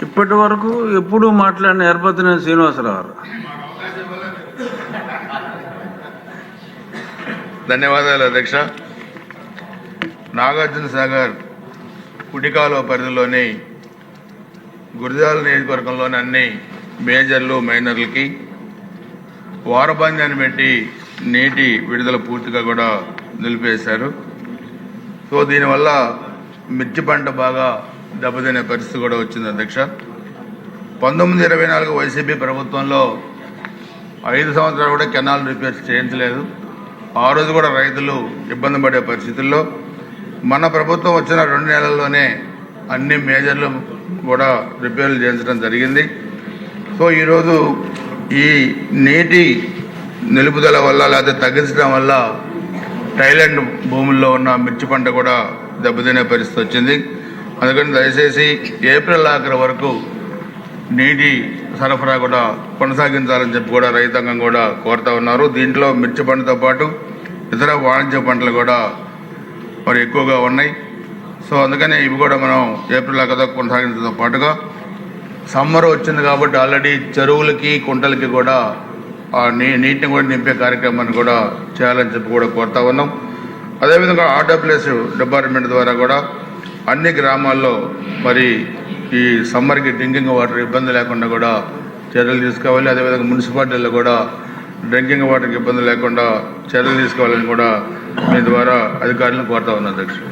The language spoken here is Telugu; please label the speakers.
Speaker 1: ఇప్పటి వరకు ఎప్పుడు మాట్లాడిన ఎర్రపతినేని శ్రీనివాసరావు.
Speaker 2: ధన్యవాదాలు అధ్యక్ష. నాగార్జున సాగర్ కుడికాలువ పరిధిలోని గురజాల నియోజకవర్గంలోని అన్ని మేజర్లు మైనర్లకి వారబంధాన్ని పెట్టి నీటి విడుదల పూర్తిగా కూడా నిలిపేశారు. సో దీనివల్ల మిర్చి పంట బాగా దెబ్బతినే పరిస్థితి కూడా వచ్చింది అధ్యక్ష. 1924 వైసీపీ ప్రభుత్వంలో 5 సంవత్సరాలు కూడా కెనాల్ రిపేర్స్ చేయించలేదు. ఆ రోజు కూడా రైతులు ఇబ్బంది పడే పరిస్థితుల్లో మన ప్రభుత్వం వచ్చిన 2 నెలల్లోనే అన్ని మేజర్లు కూడా రిపేర్లు చేయించడం జరిగింది. సో ఈరోజు ఈ నీటి నిలుపుదల వల్ల లేదా తగ్గించడం వల్ల థాయిలాండ్ భూముల్లో ఉన్న మిర్చి పంట కూడా దెబ్బతినే పరిస్థితి వచ్చింది. అందుకని దయచేసి ఏప్రిల్ ఆఖరి వరకు నీటి సరఫరా కూడా కొనసాగించాలని చెప్పి కూడా రైతాంగం కూడా కోరుతా ఉన్నారు. దీంట్లో మిర్చి పంటతో పాటు ఇతర వాణిజ్య పంటలు కూడా మరి ఎక్కువగా ఉన్నాయి. సో అందుకని ఇవి కూడా మనం ఏప్రిల్ ఆఖరి కొనసాగించడంతో పాటుగా సమ్మర్ వచ్చింది కాబట్టి ఆల్రెడీ చెరువులకి కుంటలకి కూడా ఆ నీటిని కూడా నింపే కార్యక్రమాన్ని కూడా చేయాలని చెప్పి కూడా కోరుతా ఉన్నాం. అదేవిధంగా ఆర్డబ్ల్యూఎస్ డిపార్ట్మెంట్ ద్వారా కూడా అన్ని గ్రామాల్లో మరి ఈ సమ్మర్కి డ్రింకింగ్ వాటర్ ఇబ్బంది లేకుండా కూడా చర్యలు తీసుకోవాలి. అదేవిధంగా మున్సిపాలిటీల్లో కూడా డ్రింకింగ్ వాటర్కి ఇబ్బంది లేకుండా చర్యలు తీసుకోవాలని కూడా మీ ద్వారా అధికారులను కోరుతా ఉన్నాను అధ్యక్షుడు.